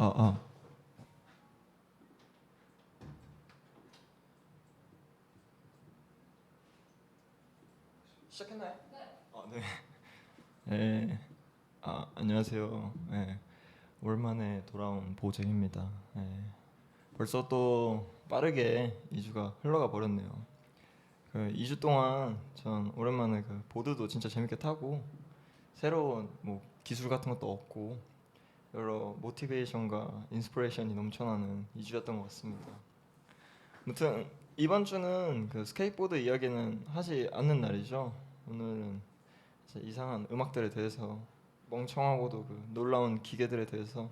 아. 시작했나요? 네. 네. 안녕하세요. 네. 오랜만에 돌아온 보재입니다. 네. 벌써 또 빠르게 2주가 흘러가 버렸네요. 2주 동안 전 오랜만에 보드도 진짜 재밌게 타고 새로운 뭐 기술 같은 것도 얻고 여러 모티베이션과 인스피레이션이 넘쳐나는 2주였던 것 같습니다. 아무튼 이번 주는 스케이트보드 이야기는 하지 않는 날이죠. 오늘은 이제 이상한 음악들에 대해서 멍청하고도 놀라운 기계들에 대해서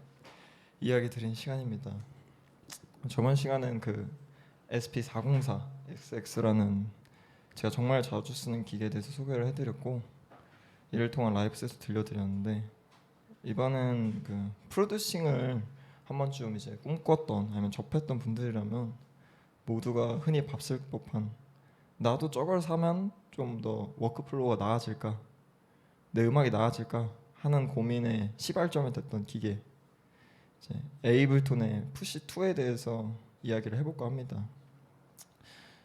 이야기 드린 시간입니다. 저번 시간은 SP404XX라는 제가 정말 자주 쓰는 기계에 대해서 소개를 해드렸고 이를 통한 라이브 셋을 들려드렸는데 이번엔 프로듀싱을 한 번쯤 이제 꿈꿨던 아니면 접했던 분들이라면 모두가 흔히 밥쓸 법한 나도 저걸 사면 좀 더 워크플로우가 나아질까 내 음악이 나아질까 하는 고민의 시발점이 됐던 기계 이제 에이블톤의 푸시2에 대해서 이야기를 해볼까 합니다.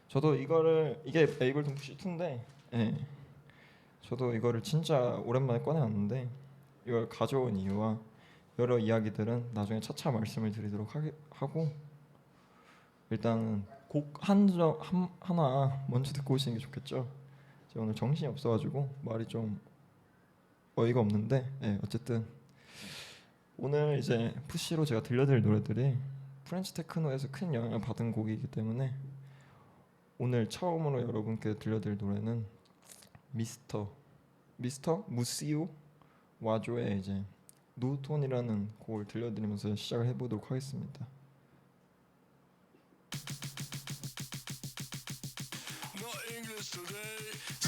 저도 이게 에이블톤 푸시2인데 저도 이거를 진짜 오랜만에 꺼내왔는데 이걸 가져온 이유와 여러 이야기들은 나중에 차차 말씀을 드리도록 하고 일단 곡 하나 먼저 듣고 오시는 게 좋겠죠. 제가 오늘 정신이 없어가지고 말이 좀 어이가 없는데 어쨌든 오늘 이제 푸시로 제가 들려드릴 노래들이 프렌치 테크노에서 큰 영향을 받은 곡이기 때문에 오늘 처음으로 여러분께 들려드릴 노래는 미스터 무시오 와조의 이제 노톤이라는 곡을 들려드리면서 시작을 해보도록 하겠습니다.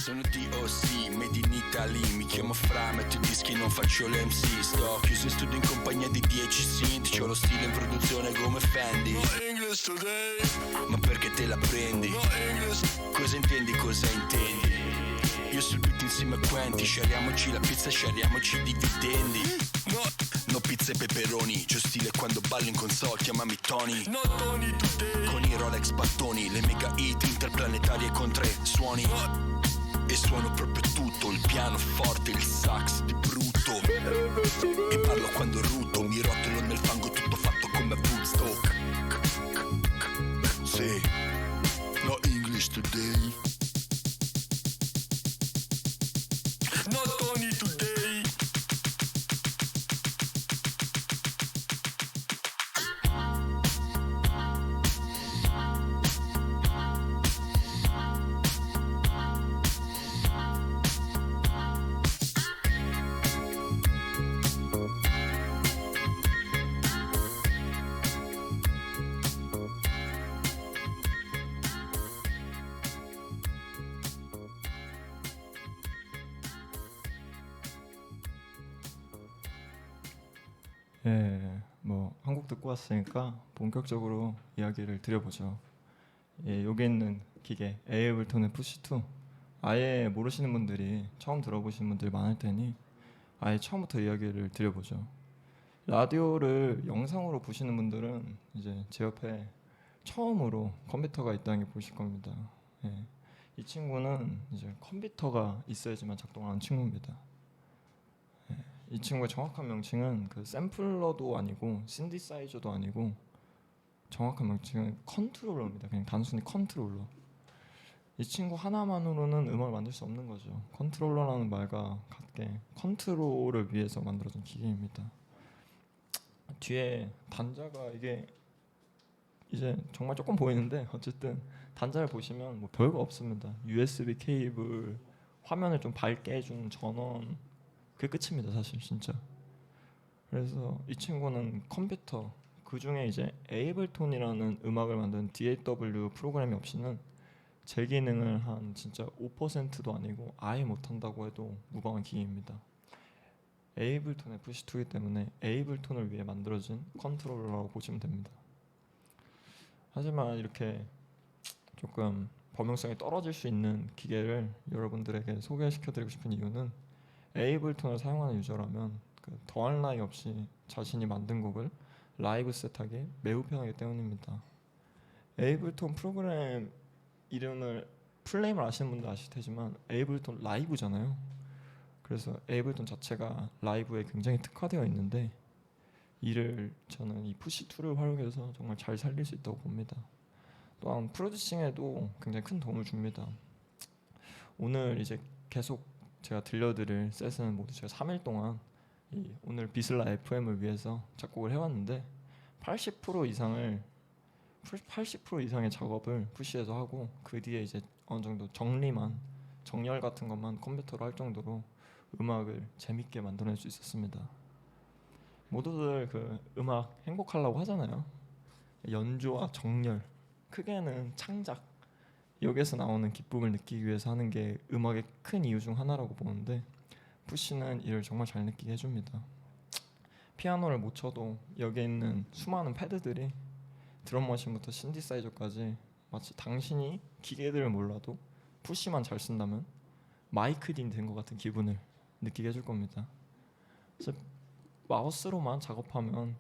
Sono DOC, made in Italy, mi chiamo Fra, metto i dischi, non faccio l'MC. Sto chiuso in studio in compagnia di 10 synth, c'ho lo stile in produzione come Fendi. No English today, ma perché te la prendi? No English, cosa intendi, cosa intendi? Io sul beat insieme a Quenti, sciariamoci la pizza, sciariamoci i dividendi. No pizza e peperoni, c'ho stile quando ballo in console, chiamami Tony. No Tony today, con i Rolex battoni, le mega hit interplanetarie con 3 suoni. E suono proprio tutto, il pianoforte, il sax di brutto. E parlo quando ruto, mi rotolo nel fango tutto fatto come Woodstock. Sì, no English today. No Tony today. 뭐 한 곡 듣고 왔으니까 본격적으로 이야기를 드려보죠. 여기 있는 기계 에이블톤의 푸시2 아예 모르시는 분들이 처음 들어보시는 분들이 많을 테니 아예 처음부터 이야기를 드려보죠. 라디오를 영상으로 보시는 분들은 이제 제 옆에 처음으로 컴퓨터가 있다는 게 보실 겁니다. 이 친구는 이제 컴퓨터가 있어야지만 작동하는 친구입니다. 이 친구의 정확한 명칭은 샘플러도 아니고 신디사이저도 아니고 정확한 명칭은 컨트롤러입니다. 그냥 단순히 컨트롤러. 이 친구 하나만으로는 음악을 만들 수 없는 거죠. 컨트롤러라는 말과 같게 컨트롤을 위해서 만들어진 기계입니다. 뒤에 단자가 이게 이제 정말 조금 보이는데 어쨌든 단자를 보시면 뭐 별거 없습니다. USB 케이블, 화면을 좀 밝게 해주는 전원, 그게 끝입니다. 사실 진짜. 그래서 이 친구는 컴퓨터, 그 중에 이제 에이블톤이라는 음악을 만든 DAW 프로그램이 없이는 제 기능을 한 진짜 5%도 아니고 아예 못한다고 해도 무방한 기계입니다. 에이블톤의 푸시2이기 때문에 에이블톤을 위해 만들어진 컨트롤러라고 보시면 됩니다. 하지만 이렇게 조금 범용성이 떨어질 수 있는 기계를 여러분들에게 소개시켜드리고 싶은 이유는 에이블톤을 사용하는 유저라면 더할 나위 없이 자신이 만든 곡을 라이브 셋하기 매우 편하기 때문입니다. 에이블톤 프로그램 이름을 풀네임을 아시는 분들 아실 테지만 에이블톤 라이브잖아요. 그래서 에이블톤 자체가 라이브에 굉장히 특화되어 있는데 이를 저는 이 푸시2를 활용해서 정말 잘 살릴 수 있다고 봅니다. 또한 프로듀싱에도 굉장히 큰 도움을 줍니다. 오늘 이제 계속 제가 들려드릴 셋은 모두 제가 3일 동안 오늘 비슬라 FM을 위해서 작곡을 해왔는데 80% 이상의 작업을 푸시에서 하고 그 뒤에 이제 어느 정도 정렬 같은 것만 컴퓨터로 할 정도로 음악을 재밌게 만들어낼 수 있었습니다. 모두들 그 음악 행복하려고 하잖아요. 연주와 정렬, 크게는 창작, 여기에서 나오는 기쁨을 느끼기 위해서 하는 게 음악의 큰 이유 중 하나라고 보는데 푸시는 이를 정말 잘 느끼게 해줍니다. 피아노를 못 쳐도 여기에 있는 수많은 패드들이 드럼머신부터 신디사이저까지 마치 당신이 기계들을 몰라도 푸시만 잘 쓴다면 마이클이 된 것 같은 기분을 느끼게 해줄 겁니다. 그래서 마우스로만 작업하면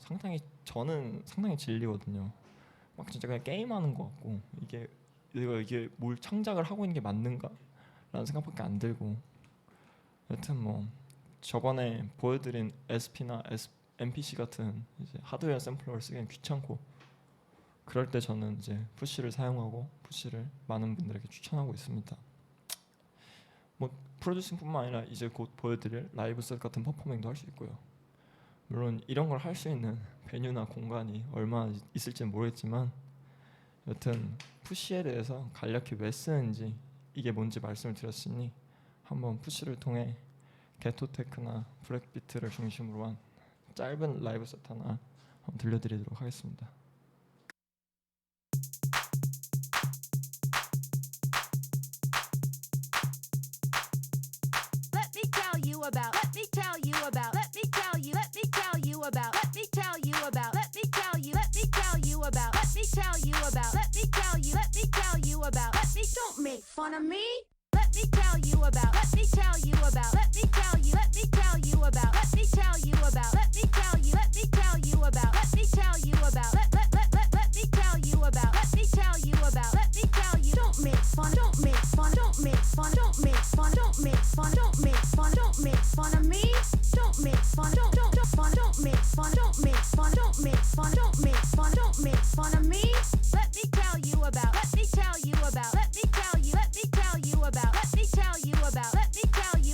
저는 상당히 질리거든요. 막 진짜 그냥 게임하는 것 같고 내가 이게 뭘 창작을 하고 있는 게 맞는가? 라는 생각밖에 안 들고 여튼 뭐 저번에 보여드린 SP나 MPC 같은 이제 하드웨어 샘플러를 쓰기엔 귀찮고 그럴 때 저는 이제 푸시를 사용하고 푸시를 많은 분들에게 추천하고 있습니다. 뭐 프로듀싱뿐만 아니라 이제 곧 보여드릴 라이브 셋 같은 퍼포밍도 할 수 있고요. 물론 이런 걸 할 수 있는 베뉴나 공간이 얼마나 있을지는 모르겠지만 여튼 푸시에 대해서 간략히 왜 쓰는지 이게 뭔지 말씀을 드렸으니 한번 푸시를 통해 게토테크나 브렉비트를 중심으로 한 짧은 라이브 셋 하나 한번 들려드리도록 하겠습니다. Let me tell you about let me tell you about let me tell you let me tell you about let me tell you about let me tell you let me tell you about let me tell you about let me tell you let me tell you about let me don't make fun of me. Let me tell you about let me tell you about let me tell you let me tell you about let me tell you about let me tell you let me tell you about let me tell you about let me tell you about let me tell you about let me tell you don't make fun don't make fun don't make fun don't make fun don't make fun don't make fun don't make fun of me. Don't make fun don't fun don't make fun don't make fun don't make fun don't make fun don't make fun of me. Let me tell you about let me tell you about let me tell you about let me tell you about let me tell you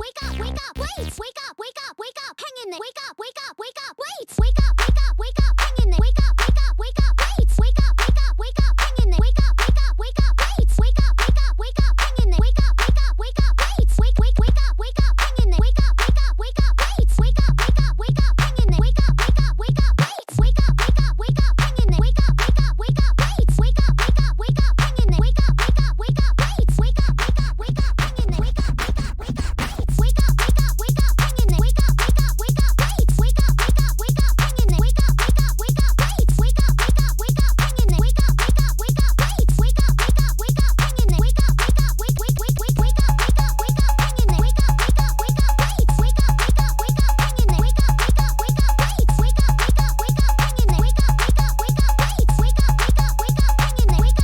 wake up, wake up, wait, wake up, wake up, wake up, hang in there, wake up, wake up, wake up, wait, wake up, wake up, wake up, hang in there, wake up, wake up, wake up, wait, wake up, wake up, wake up, hang in there, wake up, wake up, wake up, wait, wake up, wake up, wake up, hang in there, wake up, wake up, wake up, wait, wake up, wake up, hang in there, wake up, wake up, wake up, wait, wake up, wake up, wake up, hang in there, wake up, wake up, wake up, wait, wake up, wake up, wake up, hang in there, wake up, wake up, wake up, wait, wake up, wake up, wake up, hang in there, wake up, wake up, wake up, wait, wake up, wake up, wake up, hang in there, wake up, wake up, wake up, wait, wake up, wake up, wake up, hang in there, wake up, wake up, wake up, wait, wake up, wake up, wake up, hang in there, wake up, wake up, wake up, wait, wake up, wake up, wake up, hang in there, wake up, wake up, wake up, wait, wake up, wake up, wake up, hang in there, wake up, wake up, wake wake wake wake wake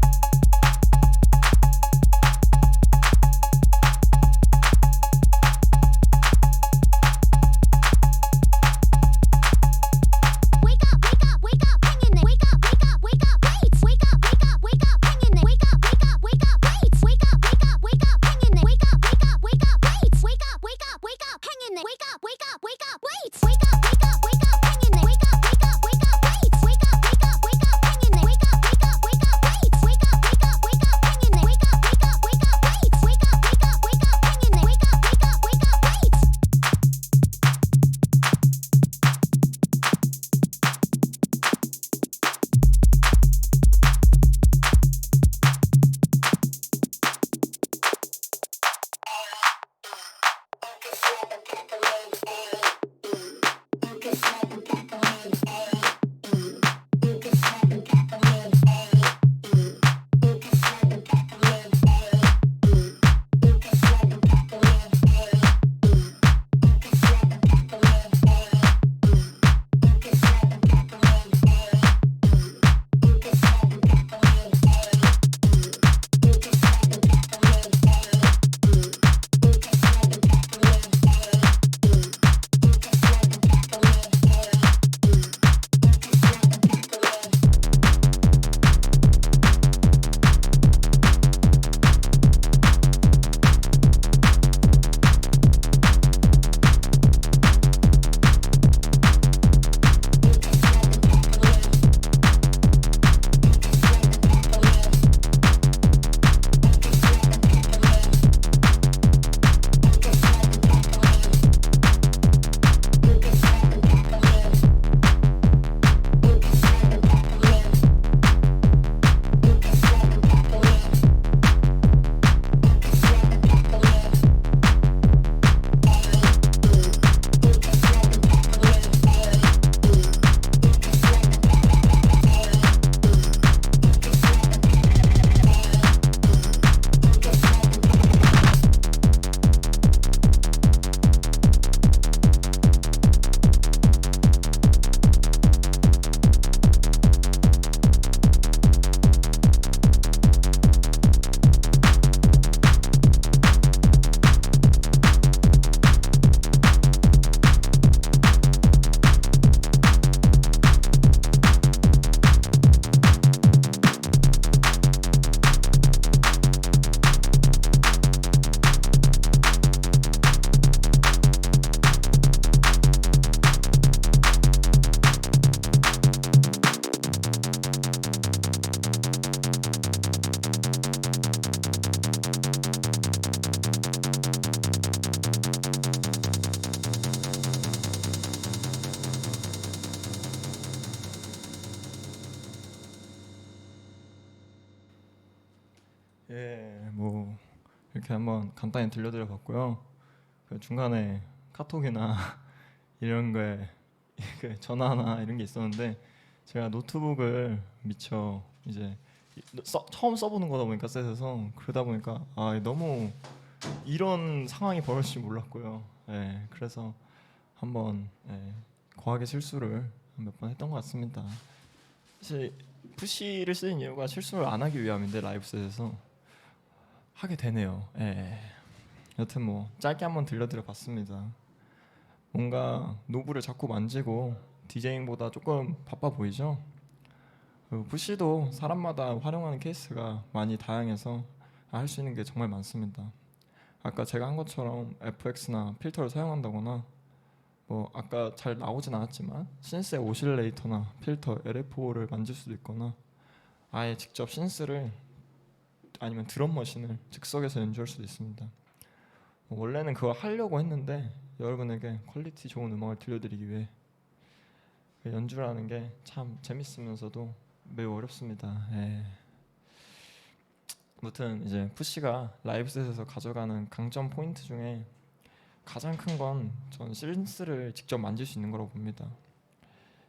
up, wake up, wake up, hang in there, wake up, wake up, wake up, wait, wake up, wake up, wake up, hang in there, wake up, wake up, wake up, wait, wake up, wake up, wake up, hang in there, wake up, wake up, wake up, wait, wake up, wake up, wake up, hang in there, wake up, wake up, wake up, wait. Wake up, wake up, wake up, hang in there. Wake up, wake up, wake up, wait. Wake up, wake up, wake up, hang in there. Wake up, wake up, wake up, wait. Wake up, wake up, wake up, hang in there. Wake up, wake up, wake up, wait. Wake up, wake up, wake up, hang in there. Wake up, wake up, wake up, wait. Wake up, wake up, wake up, hang in there. Wake up, wake up, wake up, wait. Wake up, wake up, wake up, hang in there. Wake up, wake up, wake up, wait. Wake up, wake up, wake up, hang in there. Wake up, wake up, wake up, wait. Wake up, wake up, wake up, hang in there. Wake up, wake up, wake up, wait. 예, 뭐 이렇게 한번 간단히 들려드려 봤고요. 그 중간에 카톡이나 이런 거에 그 전화나 이런 게 있었는데 제가 노트북을 미처 이제 처음 써보는 거다 보니까 셋에서 그러다 보니까 너무 이런 상황이 벌어질 줄 몰랐고요. 예, 그래서 한번 과하게 실수를 몇 번 했던 것 같습니다. 사실 푸시를 쓰는 이유가 실수를 안 하기 위함인데 라이브 셋에서 하게 되네요. 예. 여튼 뭐 짧게 한번 들려드려 봤습니다. 뭔가 노브를 자꾸 만지고 디제잉보다 조금 바빠 보이죠? 푸시도 사람마다 활용하는 케이스가 많이 다양해서 할 수 있는 게 정말 많습니다. 아까 제가 한 것처럼 FX나 필터를 사용한다거나 뭐 아까 잘 나오진 않았지만 신스의 오실레이터나 필터 LFO를 만질 수도 있거나 아예 직접 신스를 아니면 드럼 머신을 즉석에서 연주할 수도 있습니다. 원래는 그거 하려고 했는데 여러분에게 퀄리티 좋은 음악을 들려드리기 위해 연주라는 게 참 재밌으면서도 매우 어렵습니다. 아무튼 이제 푸시가 라이브 셋에서 가져가는 강점 포인트 중에 가장 큰 건 전 신스를 직접 만질 수 있는 거라고 봅니다.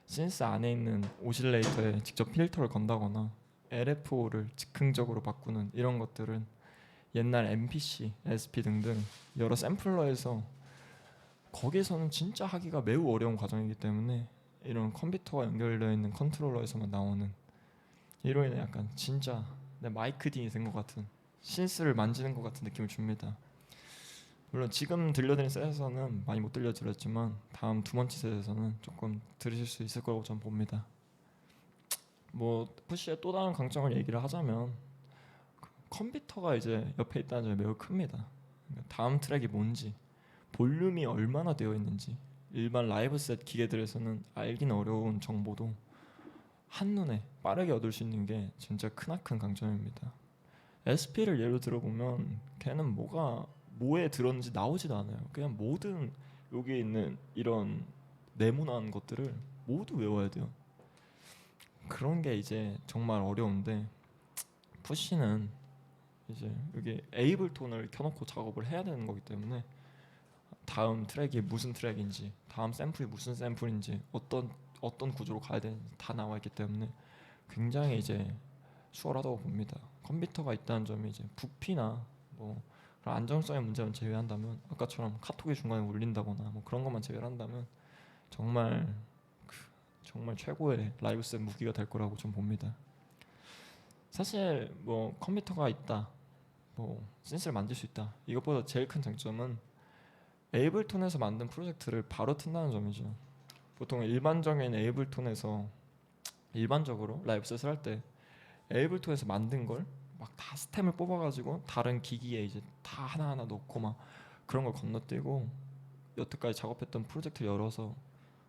신스 안에 있는 오실레이터에 직접 필터를 건다거나 LFO를 즉흥적으로 바꾸는 이런 것들은 옛날 MPC, SP 등등 여러 샘플러에서 거기에서는 진짜 하기가 매우 어려운 과정이기 때문에 이런 컴퓨터와 연결되어 있는 컨트롤러에서만 나오는 이로 인해 약간 진짜 내 마이크 딘이 된 것 같은 신스를 만지는 것 같은 느낌을 줍니다. 물론 지금 들려드린 셋에서는 많이 못 들려드렸지만 다음 두 번째 셋에서는 조금 들으실 수 있을 거라고 저는 봅니다. 뭐 푸시의 또 다른 강점을 얘기를 하자면 컴퓨터가 이제 옆에 있다는 점이 매우 큽니다. 그러니까 다음 트랙이 뭔지, 볼륨이 얼마나 되어 있는지 일반 라이브 셋 기계들에서는 알기는 어려운 정보도 한눈에 빠르게 얻을 수 있는 게 진짜 크나큰 강점입니다. SP를 예로 들어보면 걔는 뭐에 들었는지 나오지도 않아요. 그냥 모든 여기 있는 이런 네모난 것들을 모두 외워야 돼요. 그런 게 이제 정말 어려운데 푸시는 이제 여기 에이블톤을 켜놓고 작업을 해야 되는 거기 때문에 다음 트랙이 무슨 트랙인지, 다음 샘플이 무슨 샘플인지, 어떤 구조로 가야 되는지 다 나와 있기 때문에 굉장히 이제 수월하다고 봅니다. 컴퓨터가 있다는 점이 이제 부피나 뭐 그런 안정성의 문제만 제외한다면 아까처럼 카톡이 중간에 울린다거나 뭐 그런 것만 제외한다면 정말 최고의 라이브 셋 무기가 될 거라고 좀 봅니다. 사실 뭐 컴퓨터가 있다, 뭐 신스를 만들 수 있다, 이것보다 제일 큰 장점은 에이블톤에서 만든 프로젝트를 바로 튼다는 점이죠. 보통 일반적인 에이블톤에서 일반적으로 라이브 셋을 할 때 에이블톤에서 만든 걸 막 다 스템을 뽑아가지고 다른 기기에 이제 다 하나하나 넣고 막 그런 걸 건너뛰고 여태까지 작업했던 프로젝트 열어서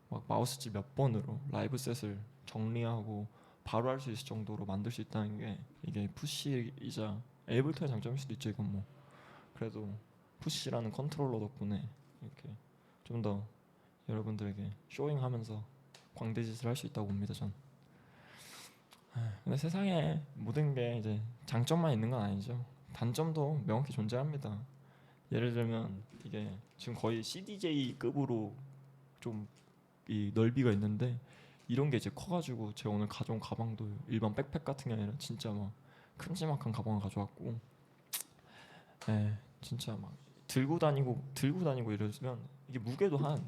막 마우스질 몇 번으로 라이브 셋을 정리하고 바로 할 수 있을 정도로 만들 수 있다는 게 이게 푸시이자 에이블톤의 장점일 수도 있죠. 이건 뭐 그래도 푸시라는 컨트롤러 덕분에 이렇게 좀 더 여러분들에게 쇼잉하면서 광대짓을 할 수 있다고 봅니다. 전. 근데 세상에 모든 게 이제 장점만 있는 건 아니죠. 단점도 명확히 존재합니다. 예를 들면 이게 지금 거의 CDJ급으로 좀 이 넓이가 있는데 이런 게 이제 커가지고 제가 오늘 가져온 가방도 일반 백팩 같은 게 아니라 진짜 막 큼지막한 가방을 가져왔고, 진짜 막 들고 다니고 이러면 이게 무게도 한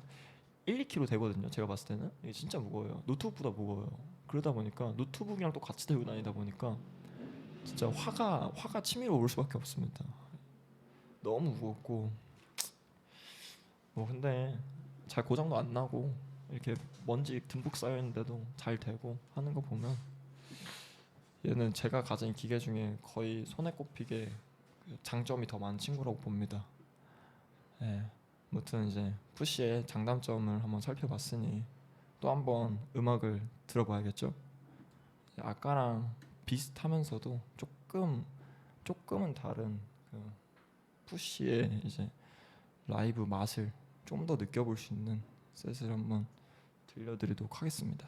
1-2kg 되거든요. 제가 봤을 때는 이게 진짜 무거워요. 노트북보다 무거워요. 그러다 보니까 노트북이랑 또 같이 들고 다니다 보니까 진짜 화가 치밀어 오를 수밖에 없습니다. 너무 무겁고 뭐 근데 잘 고장도 안 나고 이렇게 먼지 듬뿍 쌓여 있는데도 잘 되고 하는 거 보면 얘는 제가 가진 기계 중에 거의 손에 꼽히게 장점이 더 많은 친구라고 봅니다. 아무튼 이제 푸시의 장단점을 한번 살펴봤으니 또 한번 음악을 들어봐야겠죠. 아까랑 비슷하면서도 조금은 다른 그 푸시의 이제 라이브 맛을 좀 더 느껴볼 수 있는 셋을 한번 들려드리도록 하겠습니다.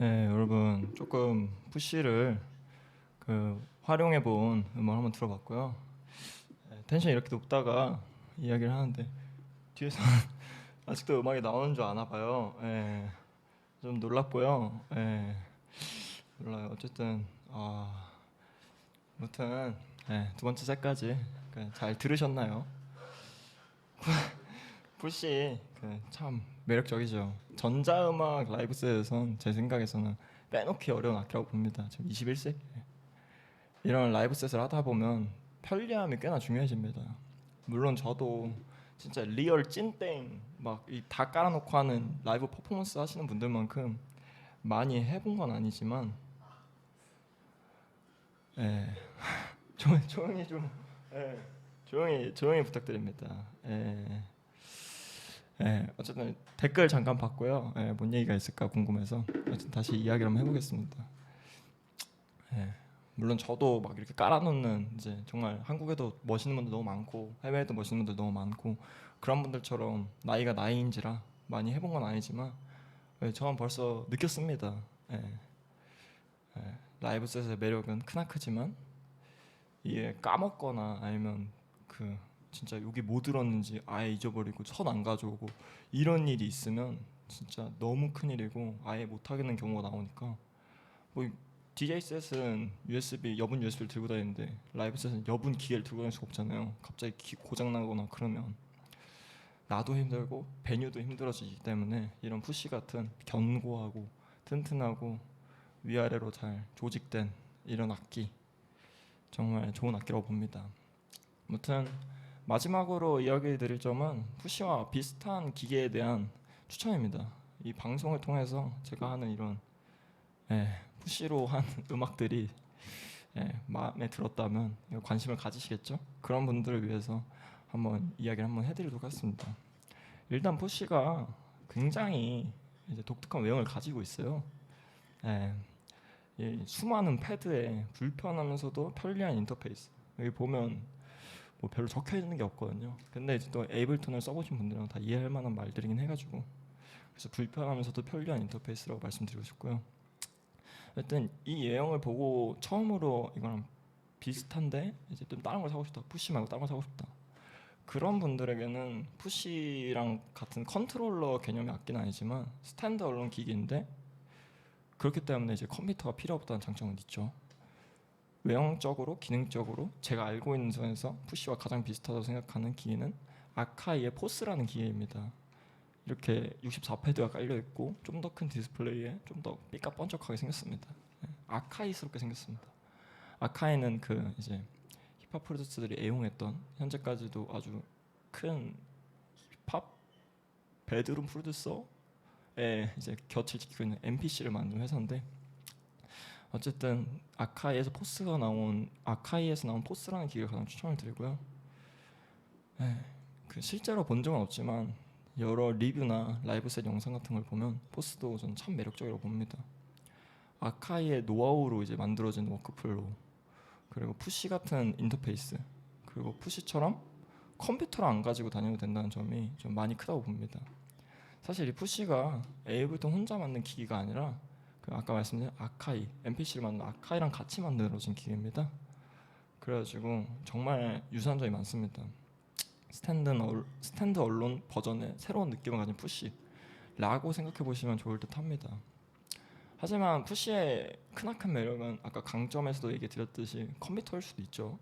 네, 여러분 조금 푸시를 활용해 본 음악 한번 들어봤고요. 텐션 이렇게 높다가 이야기를 하는데 뒤에서 아직도 음악이 나오는 줄 아나 봐요. 좀 놀랍고요. 몰라요. 어쨌든 아무튼 두 번째 set까지 잘 들으셨나요? 푸시 참 매력적이죠. 전자음악 라이브 셋에선 제 생각에서는 빼놓기 어려운 악기라고 봅니다. 지금 21세기 이런 라이브 셋을 하다 보면 편리함이 꽤나 중요해집니다. 물론 저도 진짜 리얼 찐땡 막 다 깔아놓고 하는 라이브 퍼포먼스 하시는 분들만큼 많이 해본 건 아니지만 조용히 좀 조용히 부탁드립니다. 어쨌든 댓글 잠깐 봤고요. 뭔 얘기가 있을까 궁금해서 어쨌든 다시 이야기를 한번 해보겠습니다. 물론 저도 막 이렇게 깔아놓는 이제 정말 한국에도 멋있는 분들 너무 많고 해외에도 멋있는 분들 너무 많고 그런 분들처럼 나이가 나이인지라 많이 해본 건 아니지만 저는 벌써 느꼈습니다. 라이브 셋의 매력은 크나크지만 이게 까먹거나 아니면 진짜 여기 뭐 들었는지 아예 잊어버리고 선 안 가져오고 이런 일이 있으면 진짜 너무 큰일이고 아예 못 하겠는 경우가 나오니까 뭐 DJ 셋은 여분 USB를 들고 다니는데 라이브 셋은 여분 기계를 들고 다닐 수가 없잖아요. 갑자기 고장 나거나 그러면 나도 힘들고 베뉴도 힘들어지기 때문에 이런 푸시 같은 견고하고 튼튼하고 위아래로 잘 조직된 이런 악기 정말 좋은 악기라고 봅니다. 아무튼 마지막으로 이야기 드릴 점은 푸시와 비슷한 기계에 대한 추천입니다. 이 방송을 통해서 제가 하는 이런 푸시로 한 음악들이 마음에 들었다면 관심을 가지시겠죠? 그런 분들을 위해서 한번 이야기를 한번 해드리도록 하겠습니다. 일단 푸시가 굉장히 이제 독특한 외형을 가지고 있어요. 이 수많은 패드에 불편하면서도 편리한 인터페이스. 여기 보면 뭐 별로 적혀 있는 게 없거든요. 근데 이제 또 에이블톤을 써보신 분들은 다 이해할 만한 말들이긴 해가지고 그래서 불편하면서도 편리한 인터페이스라고 말씀드리고 싶고요. 하여튼 이 외형을 보고 처음으로 이거랑 비슷한데 이제 좀 다른 걸 사고 싶다. 푸시 말고 다른 걸 사고 싶다. 그런 분들에게는 푸시랑 같은 컨트롤러 개념의 악기는 아니지만 스탠드 얼론 기기인데 그렇기 때문에 이제 컴퓨터가 필요 없다는 장점은 있죠. 외형적으로 기능적으로 제가 알고 있는 선에서 푸시와 가장 비슷하다고 생각하는 기기는 아카이의 포스라는 기계입니다. 이렇게 64패드가 깔려 있고 좀 더 큰 디스플레이에 좀 더 삐까뻔쩍하게 생겼습니다. 아카이스럽게 생겼습니다. 아카이는 이제 힙합 프로듀서들이 애용했던 현재까지도 아주 큰 힙합 베드룸 프로듀서의 이제 곁을 지키고 있는 MPC를 만든 회사인데 어쨌든 아카이에서 나온 포스라는 기계를 가장 추천을 드리고요. 실제로 본 적은 없지만 여러 리뷰나 라이브 셋 영상 같은 걸 보면 포스도 저는 참 매력적이라고 봅니다. 아카이의 노하우로 이제 만들어진 워크플로우 그리고 푸시 같은 인터페이스 그리고 푸시처럼 컴퓨터를 안 가지고 다녀도 된다는 점이 좀 많이 크다고 봅니다. 사실 이 푸시가 에이블톤 혼자 만든 기기가 아니라 아까 말씀드린 아카이, MPC를 만든 아카이랑 같이 만들어진 기계입니다. 그래가지고 정말 유사한 점이 많습니다. 스탠드 언론 버전의 새로운 느낌을 가진 푸시라고 생각해 보시면 좋을 듯합니다. 하지만 푸시의 크나큰 매력은 아까 강점에서도 얘기 드렸듯이 컴퓨터일 수도 있죠.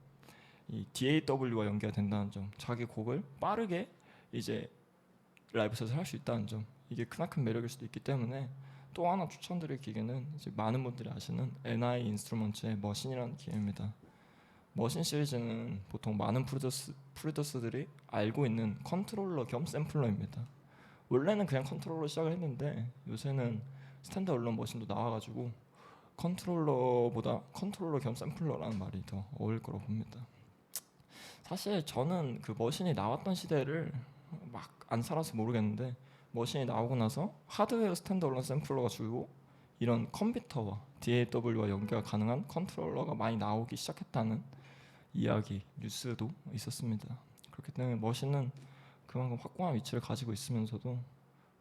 이 DAW와 연계가 된다는 점, 자기 곡을 빠르게 이제 라이브 셋을 할 수 있다는 점, 이게 크나큰 매력일 수도 있기 때문에 또 하나 추천드릴 기계는 이제 많은 분들이 아시는 NI 인스트루먼트의 머신이라는 기계입니다. 머신 시리즈는 보통 많은 프로듀서들이 알고 있는 컨트롤러 겸 샘플러입니다. 원래는 그냥 컨트롤러 시작을 했는데 요새는 스탠드 얼론 머신도 나와가지고 컨트롤러보다 컨트롤러 겸 샘플러라는 말이 더 어울릴 거라고 봅니다. 사실 저는 그 머신이 나왔던 시대를 막 안 살아서 모르겠는데 머신이 나오고 나서 하드웨어 스탠드 얼론 샘플러가 줄고 이런 컴퓨터와 DAW와 연계가 가능한 컨트롤러가 많이 나오기 시작했다는 이야기, 뉴스도 있었습니다. 그렇기 때문에 머신은 그만큼 확고한 위치를 가지고 있으면서도